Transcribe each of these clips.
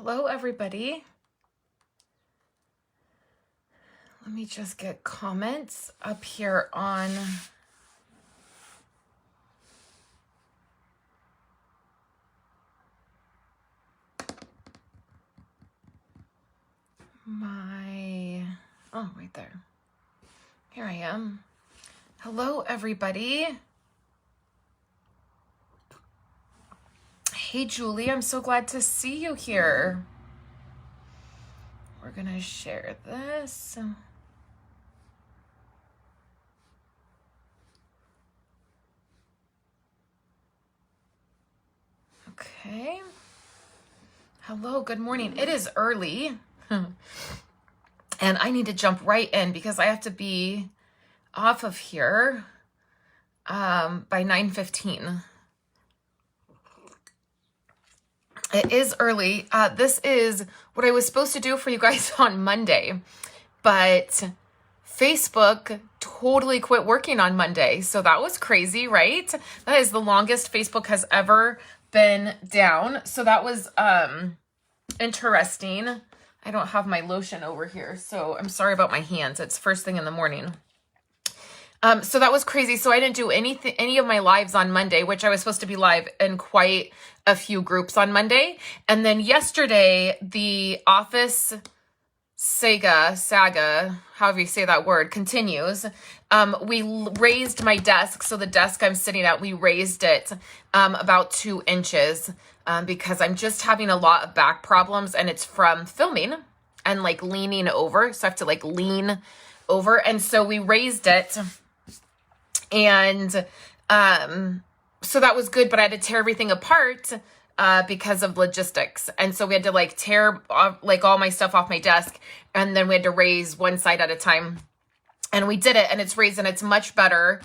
Hello, everybody. Let me just get comments up here on my, right there. Here I am. Hello, everybody. Hey, Julie, I'm so glad to see you here. We're gonna share this. Okay. Hello, good morning. It is early. And I need to jump right in because I have to be off of here by 9:15. It is early. This is what I was supposed to do for you guys on Monday, but Facebook totally quit working on Monday. So that was crazy, right? That is the longest Facebook has ever been down. So that was interesting. I don't have my lotion over here, so I'm sorry about my hands. It's first thing in the morning. So that was crazy. So I didn't do any of my lives on Monday, which I was supposed to be live in quite a few groups on Monday. And then yesterday, the office saga, however you say that word, continues. We raised my desk. So the desk I'm sitting at, we raised it about 2 inches because I'm just having a lot of back problems, and it's from filming and like leaning over. So I have to like lean over. And so we raised it. And so that was good, but I had to tear everything apart because of logistics. And so we had to like tear like all my stuff off my desk, and then we had to raise one side at a time. And we did it, and it's raised, and it's much better,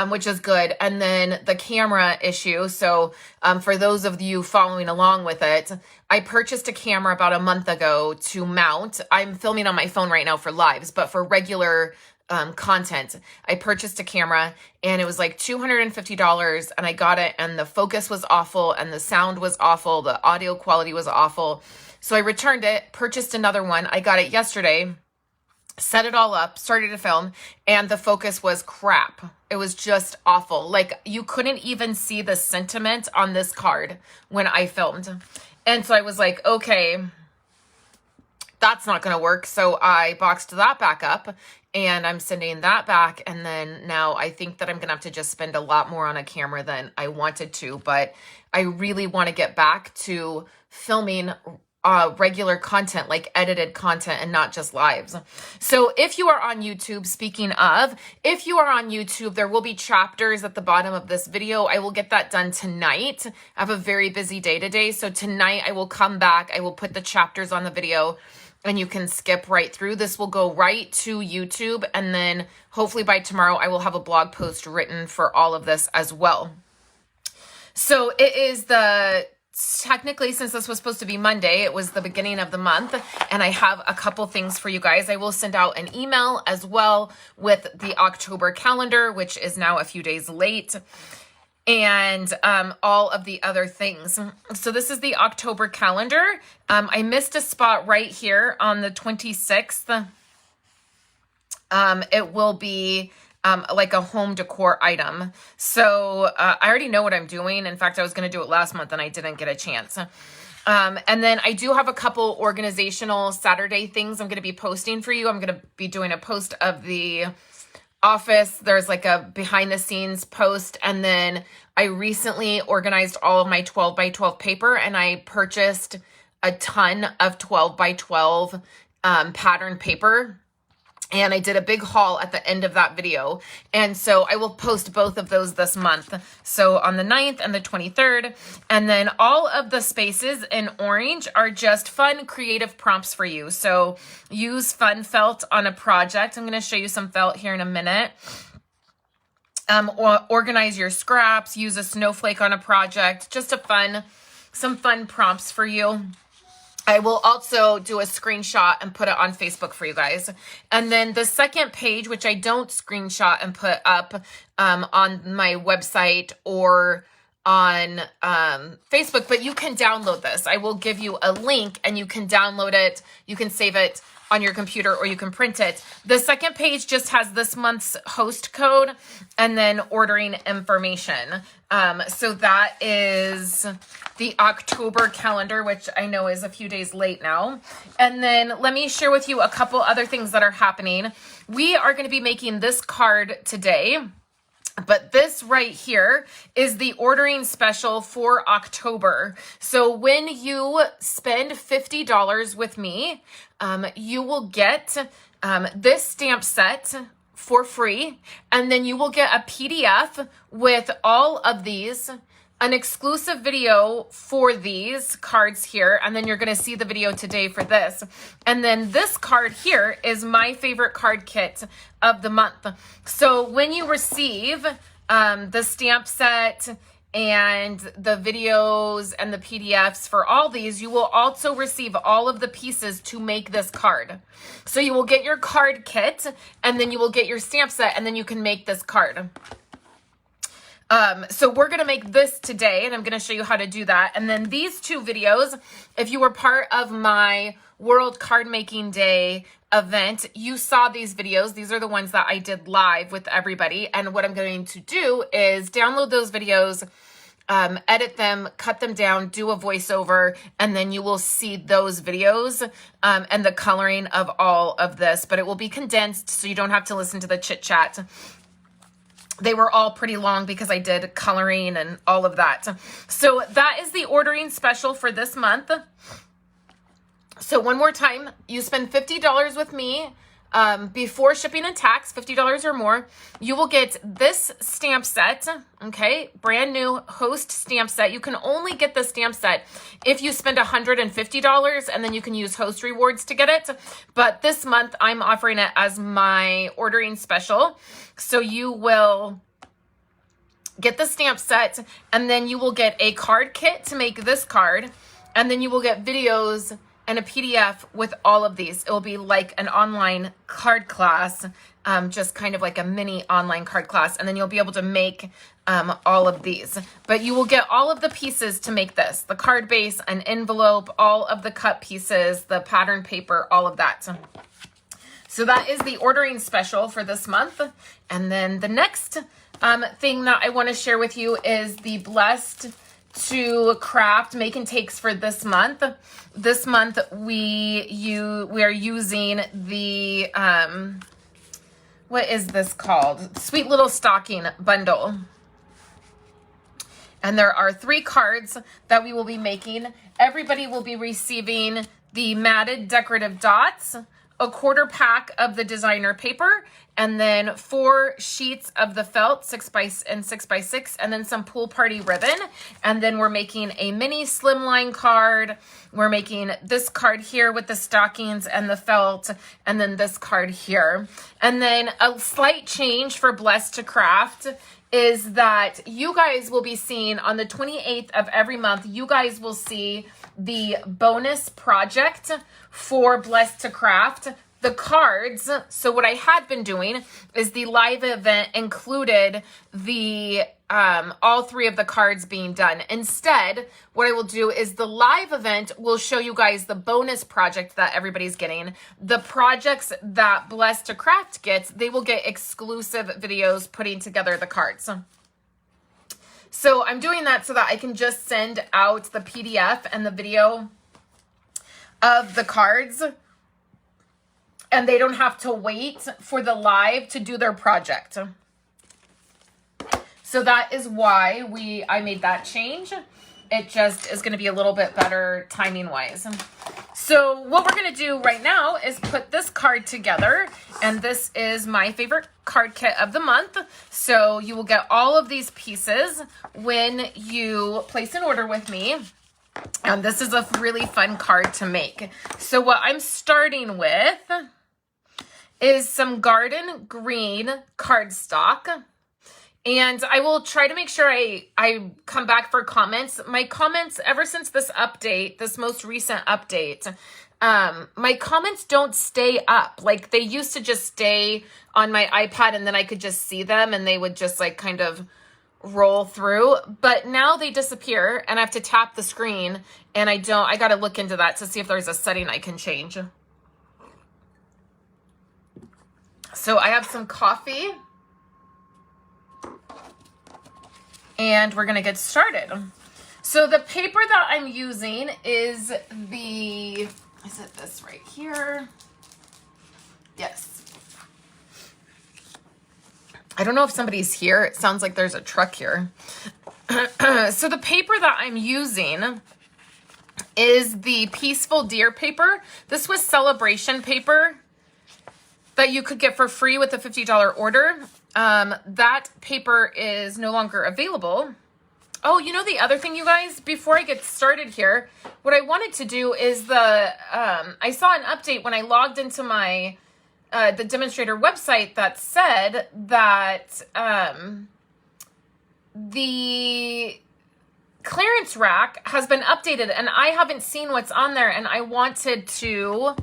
which is good. And then the camera issue. So for those of you following along with it, I purchased a camera about a month ago to mount. I'm filming on my phone right now for lives, but for regular content, I purchased a camera, and it was like $250, and I got it, and the focus was awful, and the sound was awful, the audio quality was awful. So I returned it, purchased another one. I got it yesterday, set it all up, started to film, and the focus was crap. It was just awful. Like, you couldn't even see the sentiment on this card when I filmed. And so I was like, okay, that's not going to work. So I boxed that back up, and I'm sending that back. And then now I think that I'm going to have to just spend a lot more on a camera than I wanted to, but I really want to get back to filming regular content, like edited content, and not just lives. So if you are on YouTube, speaking of, if you are on YouTube, there will be chapters at the bottom of this video. I will get that done tonight. I have a very busy day today. So tonight I will come back. I will put the chapters on the video, and you can skip right through. This will go right to YouTube. And then hopefully by tomorrow, I will have a blog post written for all of this as well. So it is technically, since this was supposed to be Monday, it was the beginning of the month, and I have a couple things for you guys. I will send out an email as well with the October calendar, which is now a few days late, and all of the other things. So this is the October calendar. I missed a spot right here on the 26th. It will be like a home decor item. So I already know what I'm doing. In fact, I was going to do it last month, and I didn't get a chance. And then I do have a couple organizational Saturday things I'm going to be posting for you. I'm going to be doing a post of the office. There's like a behind the scenes post. And then I recently organized all of my 12 by 12 paper, and I purchased a ton of 12 by 12 pattern paper. And I did a big haul at the end of that video. And so I will post both of those this month. So on the 9th and the 23rd. And then all of the spaces in orange are just fun, creative prompts for you. So use fun felt on a project. I'm going to show you some felt here in a minute. Or organize your scraps. Use a snowflake on a project. Just some fun prompts for you. I will also do a screenshot and put it on Facebook for you guys. And then the second page, which I don't screenshot and put up on my website or on Facebook, but you can download this. I will give you a link and you can download it. You can save it on your computer or you can print it. The second page just has this month's host code and then ordering information. So that is the October calendar, which I know is a few days late now. And then let me share with you a couple other things that are happening. We are going to be making this card today. But this right here is the ordering special for October. So when you spend $50 with me, you will get this stamp set for free. And then you will get a PDF with all of these, an exclusive video for these cards here. And then you're going to see the video today for this. And then this card here is my favorite card kit of the month. So when you receive the stamp set and the videos and the PDFs for all these, you will also receive all of the pieces to make this card. So you will get your card kit and then you will get your stamp set and then you can make this card. So we're going to make this today and I'm going to show you how to do that. And then these two videos, if you were part of my World Card Making Day event, you saw these videos. These are the ones that I did live with everybody. And what I'm going to do is download those videos, edit them, cut them down, do a voiceover, and then you will see those videos and the coloring of all of this. But it will be condensed so you don't have to listen to the chit chat. They were all pretty long because I did coloring and all of that. So that is the ordering special for this month. So one more time, you spend $50 with me before shipping and tax, $50 or more. You will get this stamp set, okay? Brand new host stamp set. You can only get the stamp set if you spend $150 and then you can use host rewards to get it. But this month I'm offering it as my ordering special. So you will get the stamp set and then you will get a card kit to make this card. And then you will get videos and a PDF with all of these. It will be like an online card class, just kind of like a mini online card class. And then you'll be able to make all of these. But you will get all of the pieces to make this. The card base, an envelope, all of the cut pieces, the pattern paper, all of that. So that is the ordering special for this month. And then the next thing that I want to share with you is the Blessed to Craft make and takes for this month. This month we are using the what is this called? Sweet Little Stocking Bundle. And there are 3 cards that we will be making. Everybody will be receiving the matted decorative dots, a quarter pack of the designer paper, and then 4 sheets of the felt 6x6, and then some pool party ribbon. And then we're making a mini slimline card. We're making this card here with the stockings and the felt, and then this card here. And then a slight change for Blessed to Craft is that you guys will be seeing on the 28th of every month, you guys will see the bonus project for Blessed to Craft. The cards, so what I had been doing is the live event included the all 3 of the cards being done. Instead, what I will do is the live event will show you guys the bonus project that everybody's getting. The projects that Blessed to Craft gets, they will get exclusive videos putting together the cards. So I'm doing that so that I can just send out the PDF and the video of the cards, and they don't have to wait for the live to do their project. So that is why I made that change. It just is going to be a little bit better timing wise. So what we're going to do right now is put this card together, and this is my favorite card kit of the month. So you will get all of these pieces when you place an order with me. And this is a really fun card to make. So what I'm starting with is some garden green cardstock. And I will try to make sure I come back for comments. My comments, ever since this update, this most recent update, my comments don't stay up. Like, they used to just stay on my iPad and then I could just see them and they would just like kind of roll through, but now they disappear and I have to tap the screen, and I got to look into that to see if there's a setting I can change. So I have some coffee and we're going to get started. So the paper that I'm using is is it this right here? Yes. I don't know if somebody's here. It sounds like there's a truck here. So the paper that I'm using is the Peaceful Deer paper. This was celebration paper that you could get for free with a $50 order. That paper is no longer available. Oh, you know the other thing, you guys, before I get started here, what I wanted to do is I saw an update when I logged into my the demonstrator website that said that the clearance rack has been updated, and I haven't seen what's on there, and I wanted to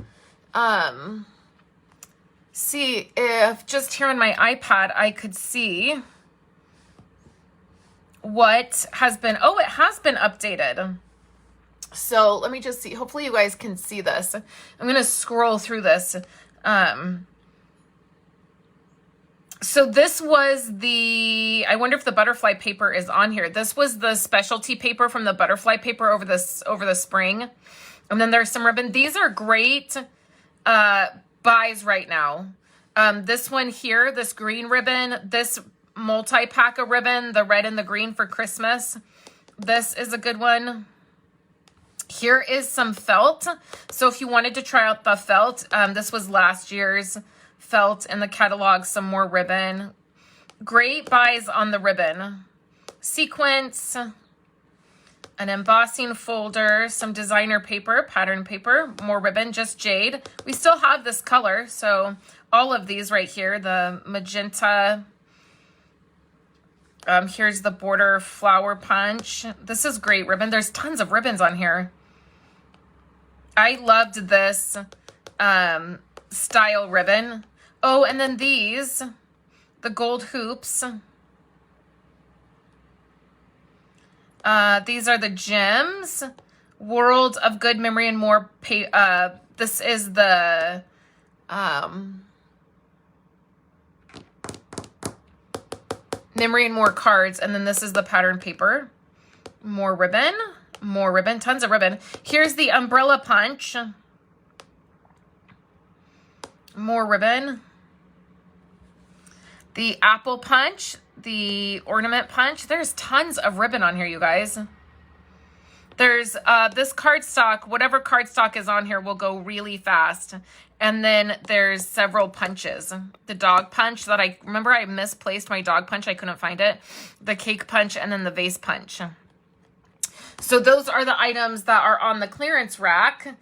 see if just here on my iPad I could see what has been, oh, it has been updated. So let me just see. Hopefully you guys can see this. I'm going to scroll through this. So this was I wonder if the butterfly paper is on here. This was the specialty paper from the butterfly paper over the spring. And then there's some ribbon. These are great buys right now. This one here, this green ribbon, this multi-pack of ribbon, the red and the green for Christmas. This is a good one. Here is some felt. So if you wanted to try out the felt, this was last year's felt in the catalog, some more ribbon. Great buys on the ribbon. Sequins, an embossing folder, some designer paper, pattern paper, more ribbon, just jade. We still have this color, so all of these right here, the magenta. Here's the border flower punch. This is great ribbon. There's tons of ribbons on here. I loved this style ribbon. Oh, and then these, the gold hoops. These are the gems. World of Good Memory and More. This is the Memory and More cards. And then this is the pattern paper. More ribbon. More ribbon. Tons of ribbon. Here's the umbrella punch. More ribbon. The apple punch. The ornament punch. There's tons of ribbon on here, you guys. There's this cardstock. Whatever cardstock is on here will go really fast. And then there's several punches. The dog punch that I remember I misplaced my dog punch. I couldn't find it. The cake punch and then the vase punch. So those are the items that are on the clearance rack,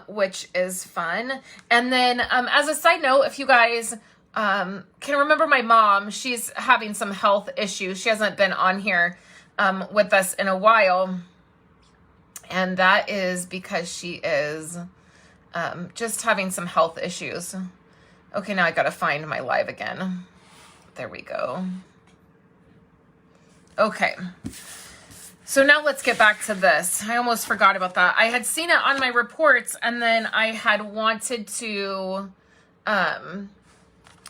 which is fun. And then as a side note, if you guys can remember my mom, she's having some health issues. She hasn't been on here with us in a while. And that is because she is just having some health issues. Okay, now I got to find my live again. There we go. Okay. So now let's get back to this. I almost forgot about that. I had seen it on my reports, and then I had wanted to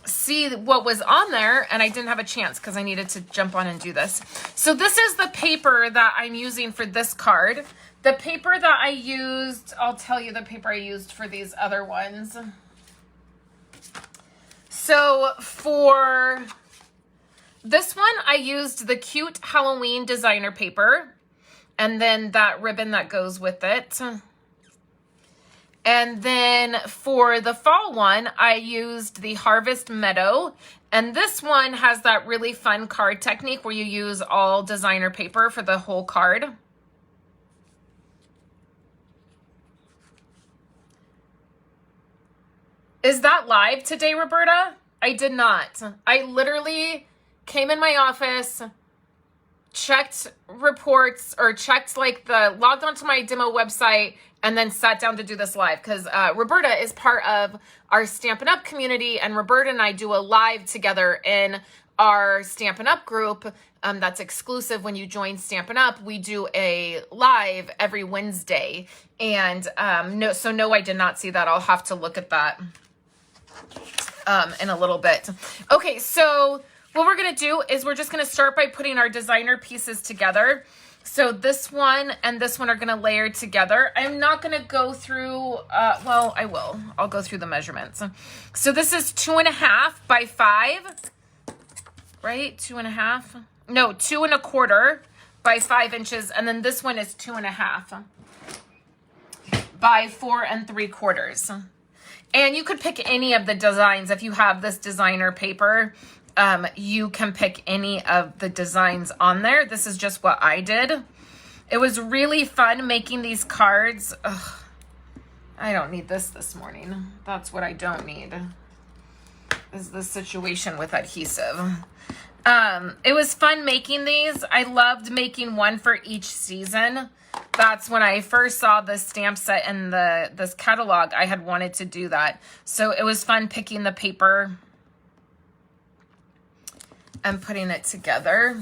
see what was on there, and I didn't have a chance because I needed to jump on and do this. So this is the paper that I'm using for this card. The paper that I used, I'll tell you the paper I used for these other ones. So for this one, I used the cute Halloween designer paper, and then that ribbon that goes with it. And then for the fall one, I used the Harvest Meadow, and this one has that really fun card technique where you use all designer paper for the whole card. Is that live today, Roberta? I did not. I literally came in my office, checked reports, or checked logged onto my demo website, and then sat down to do this live because Roberta is part of our Stampin' Up community, and Roberta and I do a live together in our Stampin' Up group that's exclusive when you join Stampin' Up. We do a live every Wednesday. And no, I did not see that. I'll have to look at that in a little bit. Okay, so what we're going to do is we're just going to start by putting our designer pieces together. So this one and this one are going to layer together. I'm not going to go through, well, I will. I'll go through the measurements. So this is 2.5 by 5, right? 2.5. No, 2.25 by 5 inches. And then this one is 2.5 by 4.75. And you could pick any of the designs. If you have this designer paper, you can pick any of the designs on there. This is just what I did. It was really fun making these cards. Ugh, I don't need this morning. That's what I don't need, is the situation with adhesive. It was fun making these. I loved making one for each season. That's when I first saw the stamp set in this catalog. I had wanted to do that. So it was fun picking the paper and putting it together.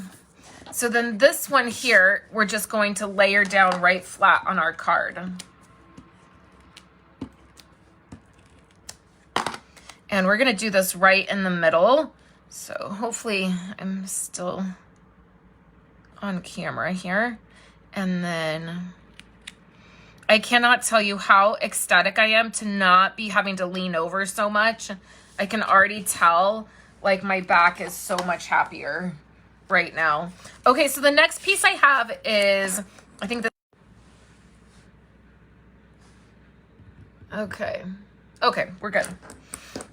So then this one here, we're just going to layer down right flat on our card. And we're gonna do this right in the middle. So hopefully I'm still on camera here. And then I cannot tell you how ecstatic I am to not be having to lean over so much. I can already tell like my back is so much happier right now. Okay, so the next piece I have is, I think this. Okay, we're good.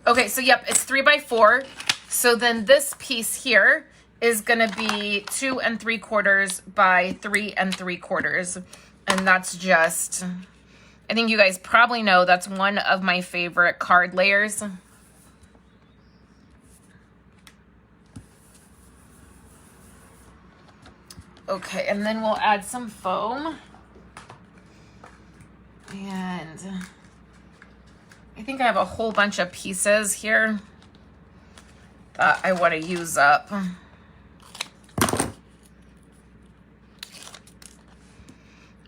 Okay, so yep, it's 3 by 4. So then this piece here is gonna be 2.75 by 3.75. And that's just, I think you guys probably know that's one of my favorite card layers. Okay, and then we'll add some foam. And I think I have a whole bunch of pieces here that I want to use up.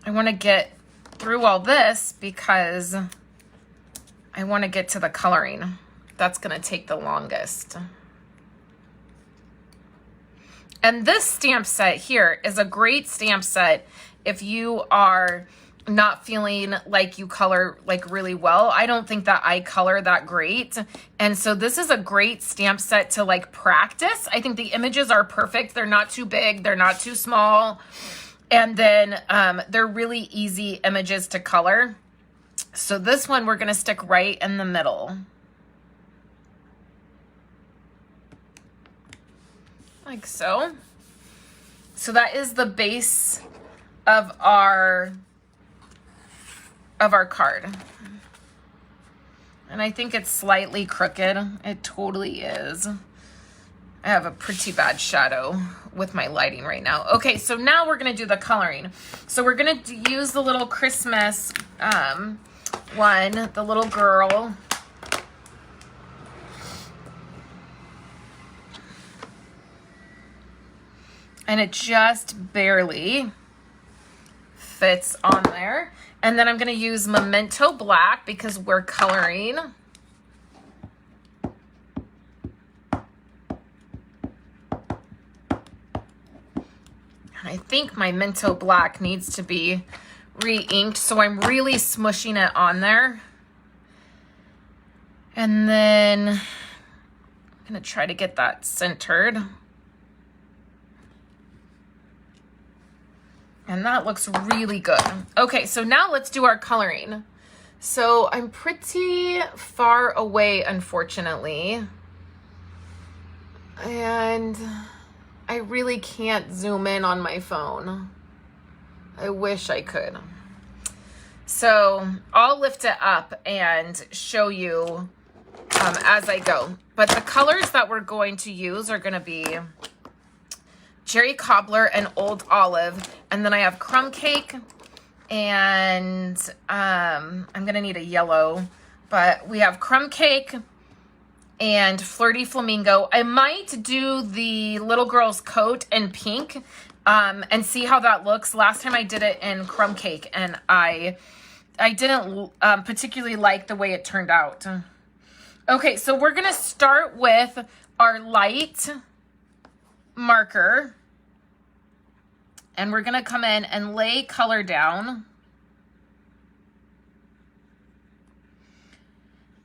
I want to get through all this because I want to get to the coloring. That's going to take the longest. And this stamp set here is a great stamp set if you are not feeling like you color like really well. I don't think that I color that great. And so this is a great stamp set to like practice. I think the images are perfect. They're not too big. They're not too small. And then they're really easy images to color. So this one we're going to stick right in the middle. Like so. So that is the base of our card. And I think it's slightly crooked. It totally is. I have a pretty bad shadow with my lighting right now. Okay, so now we're gonna do the coloring. So we're gonna use the little Christmas one, the little girl. And it just barely fits on there. And then I'm going to use Memento Black because we're coloring. And I think my Memento Black needs to be re-inked, so I'm really smushing it on there. And then I'm going to try to get that centered. And that looks really good. Okay, so now let's do our coloring. So I'm pretty far away, unfortunately. And I really can't zoom in on my phone. I wish I could. So I'll lift it up and show you as I go. But the colors that we're going to use are gonna be Cherry Cobbler and Old Olive. And then I have Crumb Cake, and I'm gonna need a yellow, but we have Crumb Cake, and Flirty Flamingo. I might do the little girl's coat in pink and see how that looks. Last time I did it in Crumb Cake, and I didn't particularly like the way it turned out. Okay, so we're going to start with our light marker, and we're going to come in and lay color down.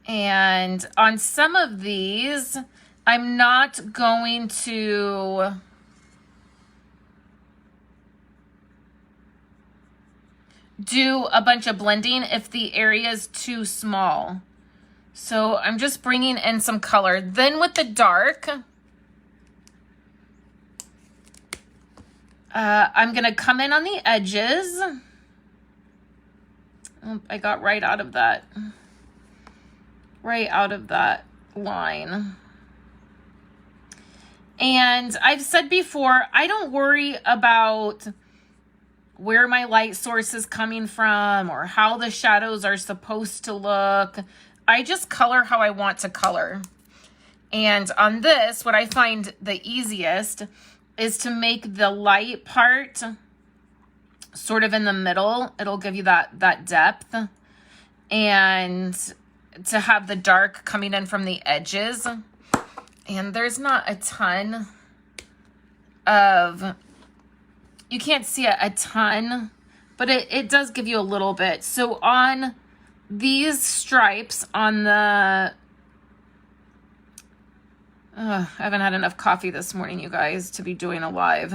And on some of these, I'm not going to do a bunch of blending if the area is too small. So I'm just bringing in some color. Then with the dark, I'm going to come in on the edges. Oh, I got right out of that line. And I've said before, I don't worry about where my light source is coming from or how the shadows are supposed to look. I just color how I want to color. And on this, what I find the easiest is to make the light part sort of in the middle. It'll give you that depth. And to have the dark coming in from the edges. And there's not a ton of, you can't see a ton, but it does give you a little bit. So on these stripes on the, I haven't had enough coffee this morning, you guys, to be doing a live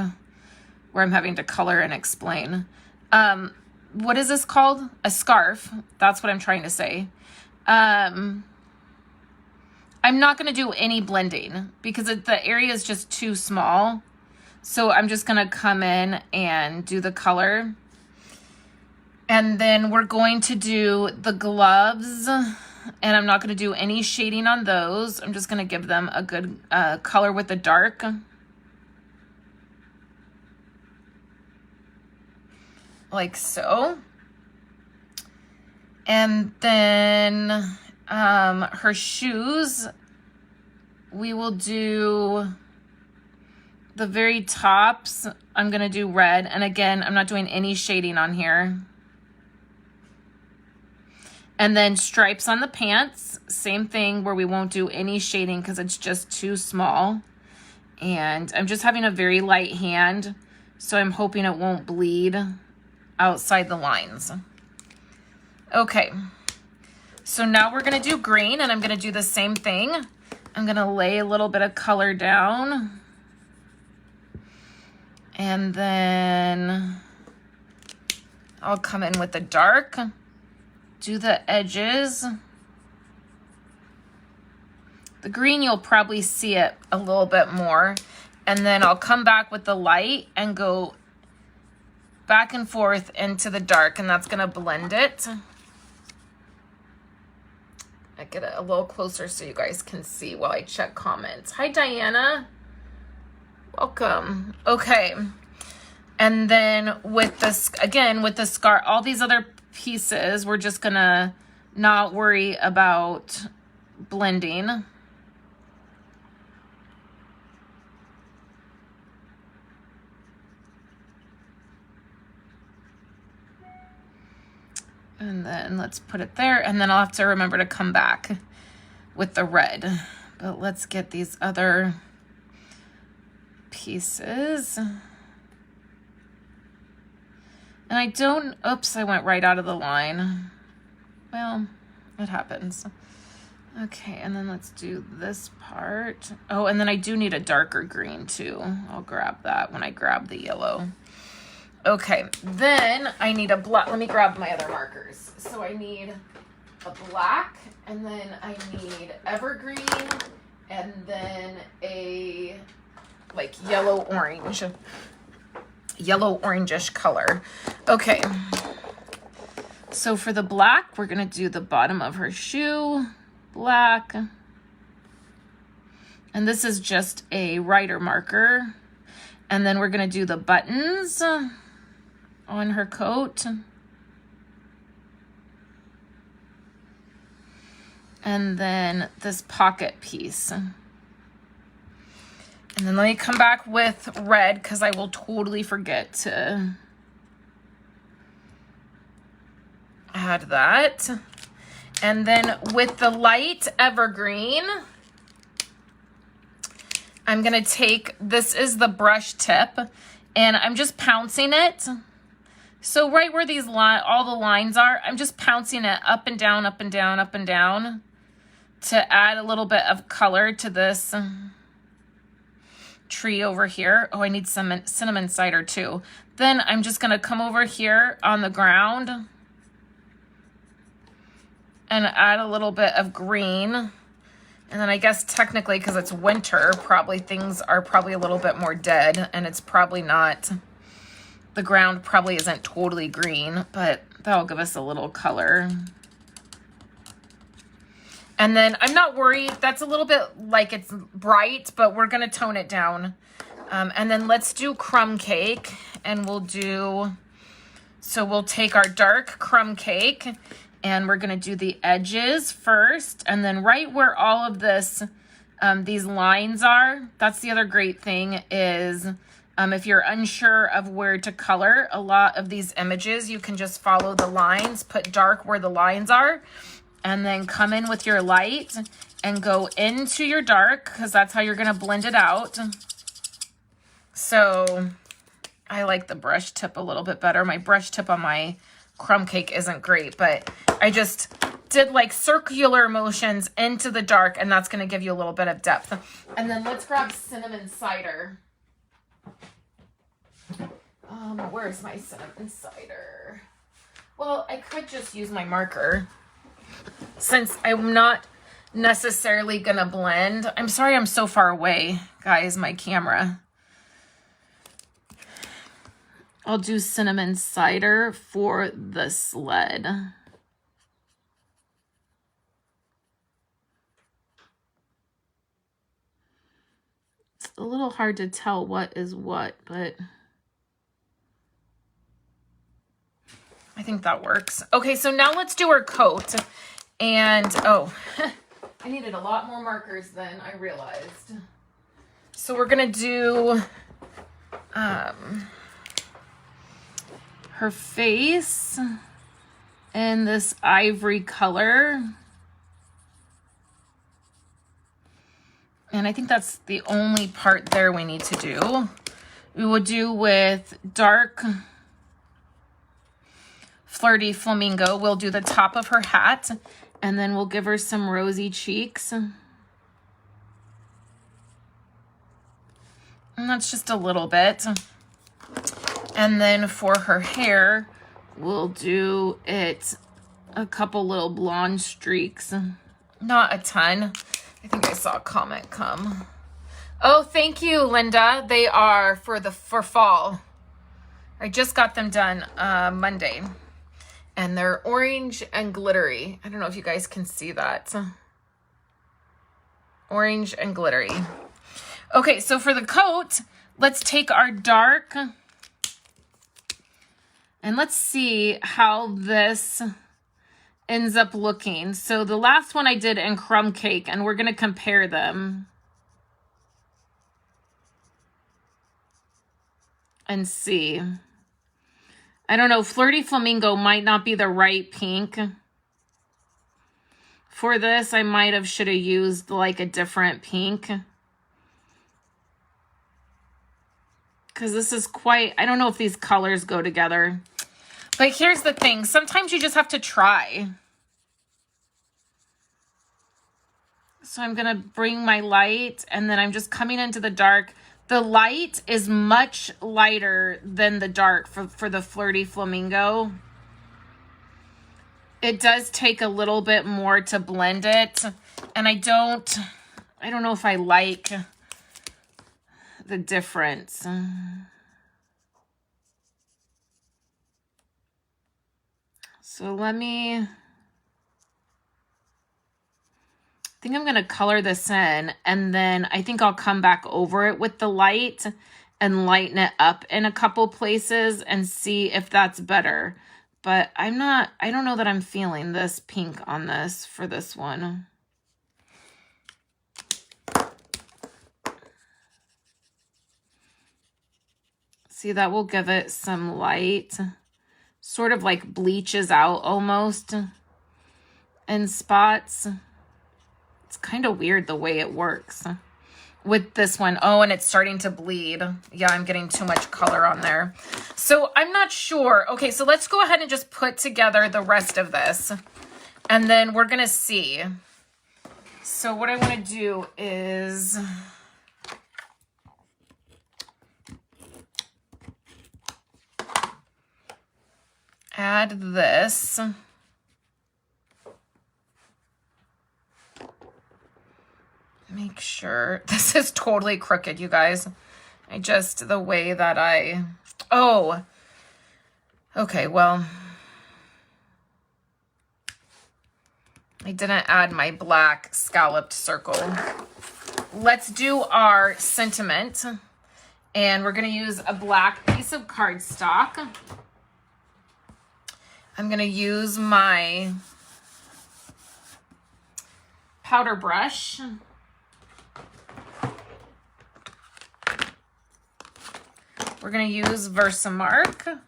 where I'm having to color and explain. What is this called? A scarf. That's what I'm trying to say. I'm not going to do any blending because the area is just too small. So I'm just going to come in and do the color. And then we're going to do the gloves, and I'm not going to do any shading on those. I'm just going to give them a good color with the dark. Like so. And then her shoes, we will do the very tops. I'm going to do red. And again, I'm not doing any shading on here. And then stripes on the pants, same thing where we won't do any shading because it's just too small. And I'm just having a very light hand, so I'm hoping it won't bleed outside the lines. Okay, so now we're gonna do green, and I'm gonna do the same thing. I'm gonna lay a little bit of color down. And then I'll come in with the dark, do the edges. The green, you'll probably see it a little bit more. And then I'll come back with the light and go back and forth into the dark, and that's gonna blend it. I get it a little closer so you guys can see while I check comments. Hi, Diana. Welcome. Okay. And then with this, again, with the scarf, all these other pieces, we're just gonna not worry about blending. And then let's put it there, and then I'll have to remember to come back with the red. But let's get these other pieces. And I don't, oops, I went right out of the line. Well, it happens. Okay, and then let's do this part. Oh, and then I do need a darker green too. I'll grab that when I grab the yellow. Okay, then I need a black. Let me grab my other markers. So I need a black, and then I need evergreen, and then a like yellow orangish color. Okay, so for the black, we're gonna do the bottom of her shoe, black. And this is just a writer marker. And then we're gonna do the buttons on her coat. And then this pocket piece. And then let me come back with red because I will totally forget to add that. And then with the light evergreen, I'm gonna take, this is the brush tip, and I'm just pouncing it. So right where these all the lines are, I'm just pouncing it up and down, up and down, up and down to add a little bit of color to this tree over here. Oh, I need some cinnamon cider too. Then I'm just gonna come over here on the ground and add a little bit of green. And then I guess technically, because it's winter, probably things are probably a little bit more dead, and it's probably not, the ground probably isn't totally green, but that'll give us a little color. And then I'm not worried, that's a little bit like it's bright, but we're gonna tone it down. And then let's do crumb cake, and we'll take our dark crumb cake, and we're gonna do the edges first, and then right where all of this, these lines are, that's the other great thing is, if you're unsure of where to color a lot of these images, you can just follow the lines, put dark where the lines are, and then come in with your light and go into your dark, because that's how you're gonna blend it out. So I like the brush tip a little bit better. My brush tip on my crumb cake isn't great, but I just did like circular motions into the dark, and that's going to give you a little bit of depth. And then let's grab cinnamon cider. Where's my cinnamon cider? Well, I could just use my marker since I'm not necessarily going to blend. I'm sorry I'm so far away, guys, my camera. I'll do cinnamon cider for the sled. It's a little hard to tell what is what, but I think that works. Okay, so now let's do our coat. And, oh, I needed a lot more markers than I realized. So we're gonna do, her face in this ivory color. And I think that's the only part there we need to do. We will do with dark flirty flamingo. We'll do the top of her hat, and then we'll give her some rosy cheeks. And that's just a little bit. And then for her hair, we'll do it a couple little blonde streaks. Not a ton. I think I saw a comment come. Oh, thank you, Linda. They are for fall. I just got them done Monday. And they're orange and glittery. I don't know if you guys can see that. Orange and glittery. Okay, so for the coat, let's take our dark, and let's see how this ends up looking. So the last one I did in crumb cake, and we're gonna compare them and see. I don't know, Flirty Flamingo might not be the right pink. For this, I might have should have used like a different pink. Because this is quite, I don't know if these colors go together. But here's the thing, sometimes you just have to try. So I'm gonna bring my light, and then I'm just coming into the dark. The light is much lighter than the dark for the Flirty Flamingo. It does take a little bit more to blend it. And I don't know if I like the difference. So let me, I think I'm going to color this in, and then I think I'll come back over it with the light and lighten it up in a couple places and see if that's better. but I don't know that I'm feeling this pink on this for this one. See, that will give it some light, sort of like bleaches out almost in spots. It's kind of weird the way it works with this one. Oh, and it's starting to bleed. Yeah, I'm getting too much color on there. So I'm not sure. Okay, so let's go ahead and just put together the rest of this. And then we're going to see. So what I want to do is... add this. Make sure this is totally crooked, you guys. The way that oh, okay, well, I didn't add my black scalloped circle. Let's do our sentiment, and we're going to use a black piece of cardstock. I'm going to use my powder brush. We're going to use Versamark.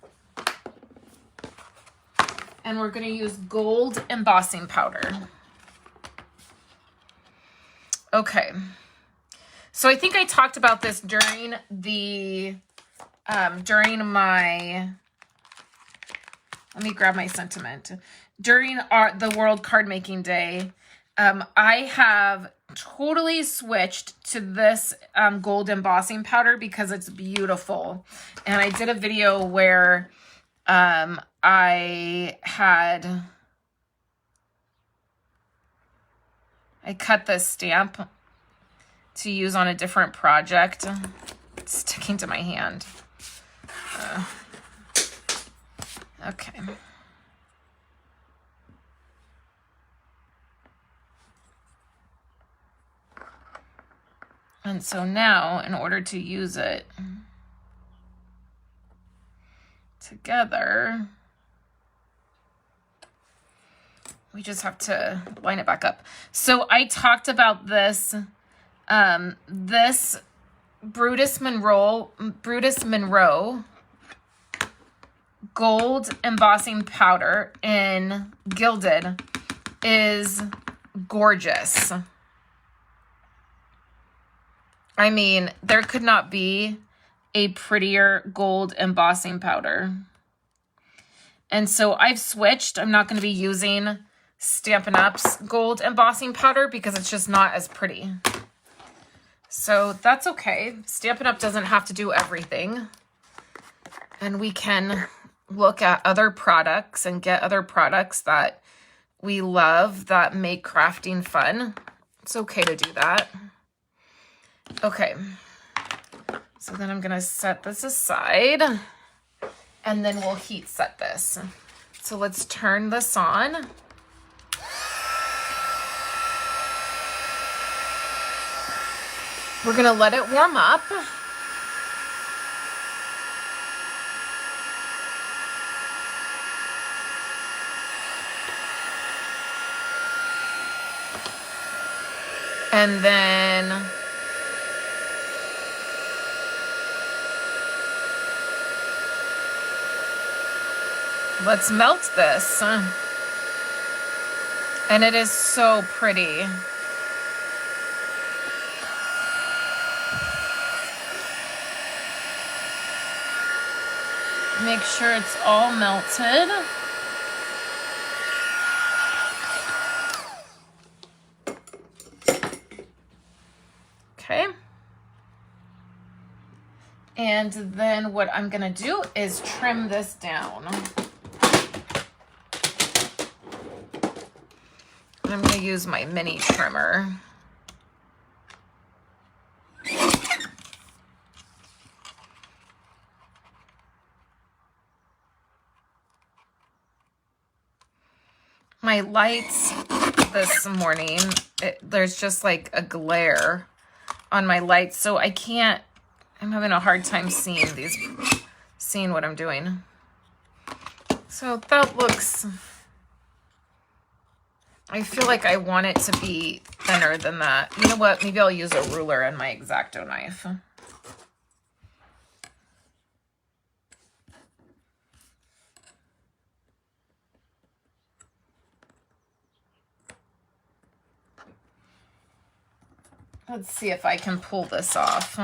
And we're going to use gold embossing powder. Okay. So I think I talked about this during the, let me grab my sentiment. During the World Card Making Day, I have totally switched to this gold embossing powder because it's beautiful. And I did a video where I cut this stamp to use on a different project. It's sticking to my hand. Okay. And so now, in order to use it together, we just have to line it back up. So I talked about this, this Brutus Monroe gold embossing powder in Gilded is gorgeous. I mean, there could not be a prettier gold embossing powder. And so I've switched. I'm not going to be using Stampin' Up's gold embossing powder because it's just not as pretty. So that's okay. Stampin' Up doesn't have to do everything. And we can look at other products and get other products that we love that make crafting fun. It's okay to do that. Okay. So then I'm going to set this aside and then we'll heat set this. So let's turn this on. We're going to let it warm up. And then let's melt this. And it is so pretty. Make sure it's all melted. Okay. And then what I'm going to do is trim this down. I'm going to use my mini trimmer. My lights this morning, there's just like a glare on my lights, so I can't, I'm having a hard time seeing what I'm doing. So that looks, I feel like I want it to be thinner than that. You know what? Maybe I'll use a ruler and my X-Acto knife. Let's see if I can pull this off.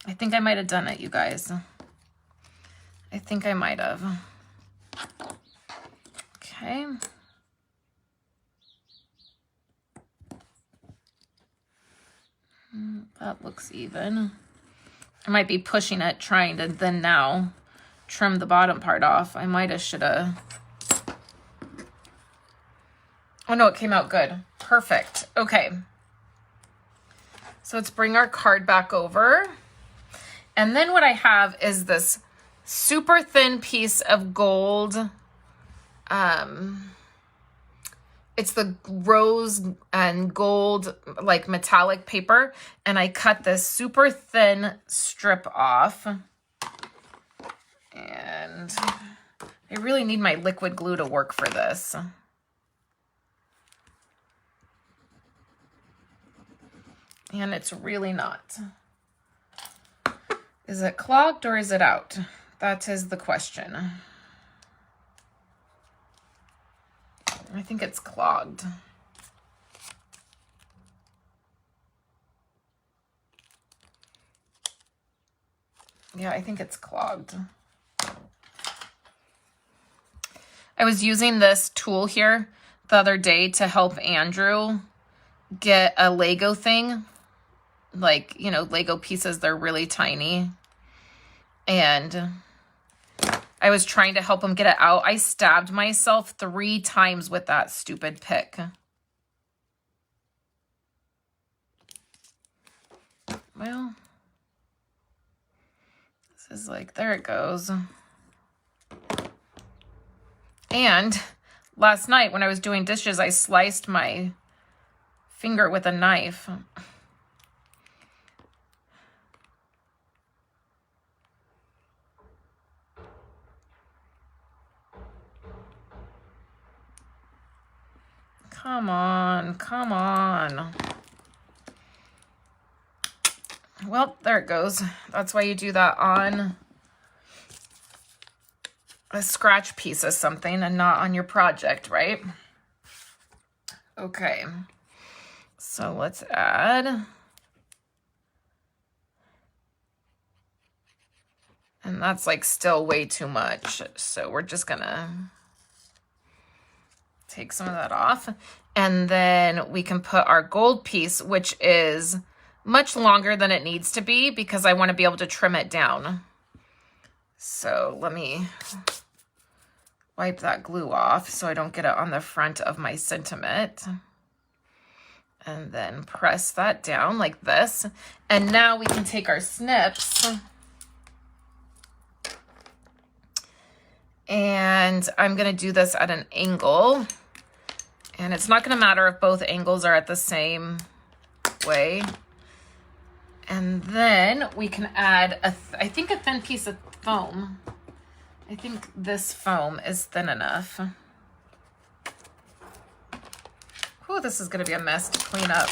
I think I might have done it, you guys. I think I might have. Okay. That looks even. I might be pushing it, trying to then now trim the bottom part off. I might have, should have. Oh no, it came out good. Perfect. Okay. So let's bring our card back over. And then what I have is this super thin piece of gold. It's the rose and gold, like metallic paper. And I cut this super thin strip off. And I really need my liquid glue to work for this. And it's really not. Is it clogged or is it out? That is the question. I think it's clogged. Yeah, I think it's clogged. I was using this tool here the other day to help Andrew get a Lego thing. Like, you know, Lego pieces, they're really tiny. And I was trying to help him get it out. I stabbed myself 3 times with that stupid pick. Well, this is like, there it goes. And last night when I was doing dishes, I sliced my finger with a knife. Come on, come on. Well, there it goes. That's why you do that on a scratch piece of something and not on your project, right? Okay. So let's add. And that's like still way too much. So we're just gonna take some of that off. And then we can put our gold piece, which is much longer than it needs to be because I want to be able to trim it down. So let me wipe that glue off so I don't get it on the front of my sentiment. And then press that down like this. And now we can take our snips. And I'm going to do this at an angle. And it's not going to matter if both angles are at the same way. And then we can add, I think, a thin piece of foam. I think this foam is thin enough. Oh, this is going to be a mess to clean up.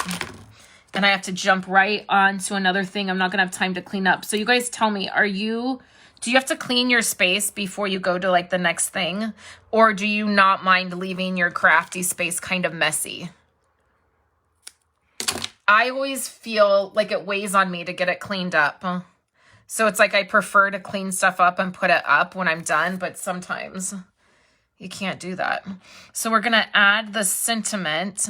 And I have to jump right on to another thing I'm not going to have time to clean up. So you guys tell me, do you have to clean your space before you go to like the next thing? Or do you not mind leaving your crafty space kind of messy? I always feel like it weighs on me to get it cleaned up. So it's like I prefer to clean stuff up and put it up when I'm done, but sometimes you can't do that. So we're going to add the sentiment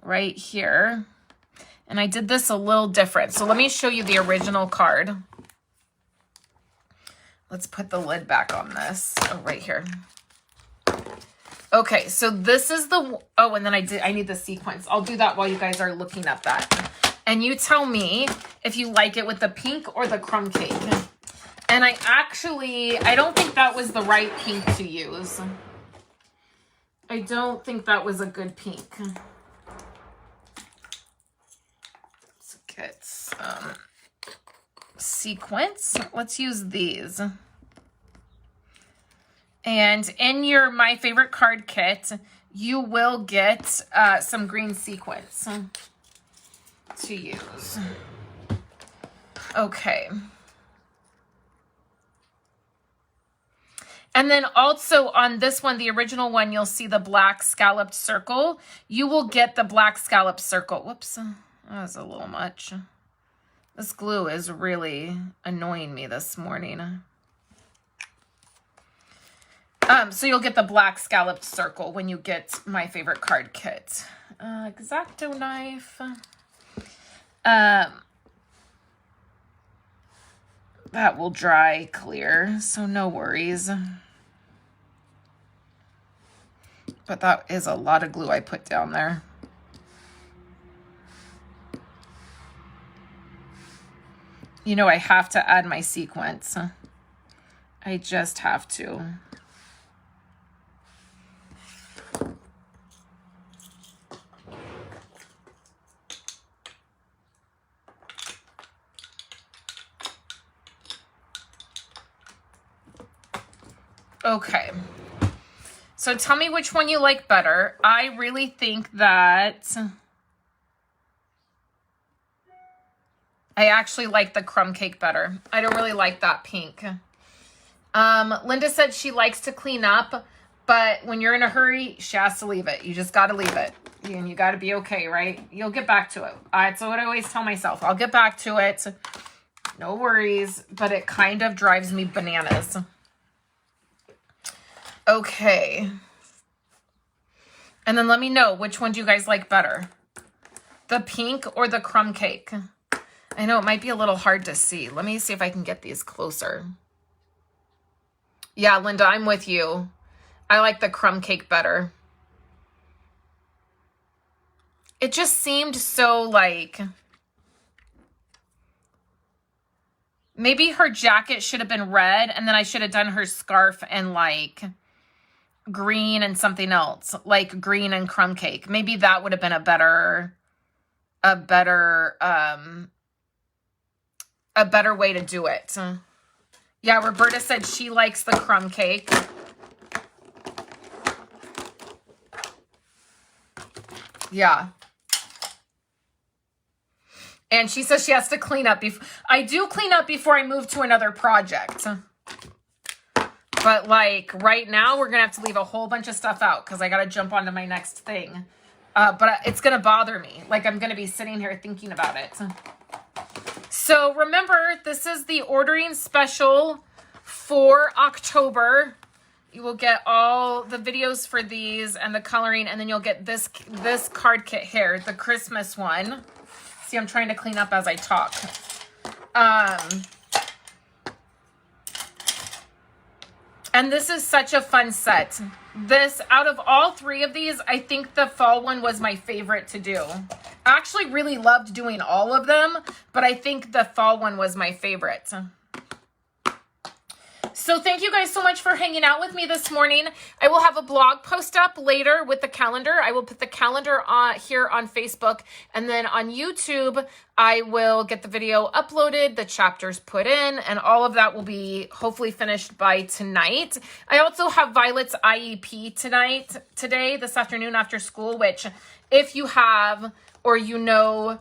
right here. And I did this a little different. So let me show you the original card. Let's put the lid back on this. Oh, right here. Okay, so this is the, oh, and then I need the sequins. I'll do that while you guys are looking up that. And you tell me if you like it with the pink or the crumb cake. And I don't think that was the right pink to use. I don't think that was a good pink. Let's get some sequins. Let's use these. And in your My Favorite Card kit, you will get some green sequins to use. Okay. And then also on this one, the original one, you'll see the black scalloped circle. You will get the black scalloped circle. Whoops, that was a little much. This glue is really annoying me this morning. So you'll get the black scalloped circle when you get My Favorite Card kit. X-Acto knife. That will dry clear, so no worries. But that is a lot of glue I put down there. You know, I have to add my sequins. I just have to. Okay. So tell me which one you like better. I really think that I actually like the Crumb Cake better. I don't really like that pink. Linda said she likes to clean up, but when you're in a hurry, she has to leave it. You just got to leave it. And you got to be okay, right? You'll get back to it. That's what I always tell myself. I'll get back to it. No worries. But it kind of drives me bananas. Okay. And then let me know, which one do you guys like better? The pink or the Crumb Cake? I know it might be a little hard to see. Let me see if I can get these closer. Yeah, Linda, I'm with you. I like the Crumb Cake better. It just seemed so like... Maybe her jacket should have been red, and then I should have done her scarf and like... green and something else, like green and Crumb Cake. Maybe that would have been a better way to do it. Yeah, Roberta said she likes the Crumb Cake. Yeah. And she says she has to clean up. I do clean up before I move to another project. But like right now, we're going to have to leave a whole bunch of stuff out because I got to jump onto my next thing. But it's going to bother me. Like I'm going to be sitting here thinking about it. So remember, this is the ordering special for October. You will get all the videos for these and the coloring, and then you'll get this card kit here, the Christmas one. See, I'm trying to clean up as I talk. And this is such a fun set. This, out of all three of these, I think the fall one was my favorite to do. I actually really loved doing all of them, but I think the fall one was my favorite. So thank you guys so much for hanging out with me this morning. I will have a blog post up later with the calendar. I will put the calendar here on Facebook, and then on YouTube, I will get the video uploaded, the chapters put in, and all of that will be hopefully finished by tonight. I also have Violet's IEP today, this afternoon after school, which if you have, or you know,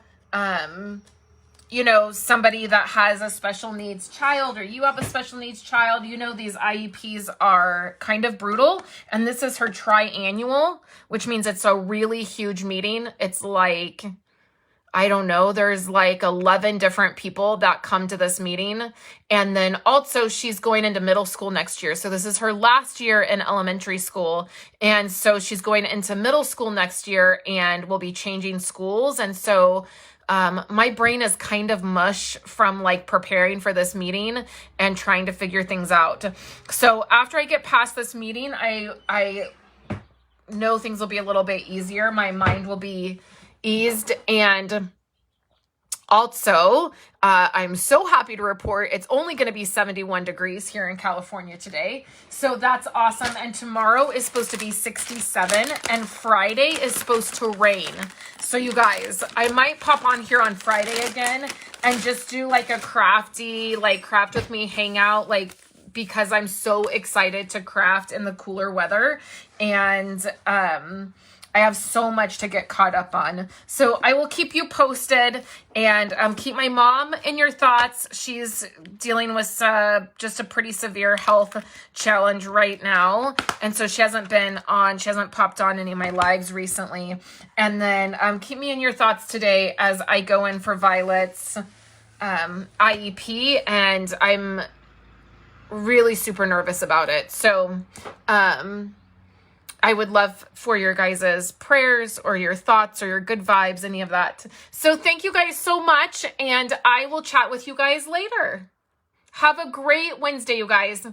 somebody that has a special needs child, or you have a special needs child, these IEPs are kind of brutal. And this is her triannual, which means it's a really huge meeting. It's like, I don't know, there's like 11 different people that come to this meeting. And then also she's going into middle school next year. So this is her last year in elementary school. And so she's going into middle school next year and will be changing schools. And so my brain is kind of mush from like preparing for this meeting and trying to figure things out. So after I get past this meeting, I know things will be a little bit easier. My mind will be eased, and Also, I'm so happy to report it's only going to be 71 degrees here in California today. So that's awesome. And tomorrow is supposed to be 67 and Friday is supposed to rain. So you guys, I might pop on here on Friday again and just do like a crafty, like craft with me hangout, like because I'm so excited to craft in the cooler weather. And, I have so much to get caught up on. So I will keep you posted and keep my mom in your thoughts. She's dealing with just a pretty severe health challenge right now. And so she hasn't popped on any of my lives recently. And then keep me in your thoughts today as I go in for Violet's IEP. And I'm really super nervous about it. So, I would love for your guys' prayers or your thoughts or your good vibes, any of that. So thank you guys so much, and I will chat with you guys later. Have a great Wednesday, you guys.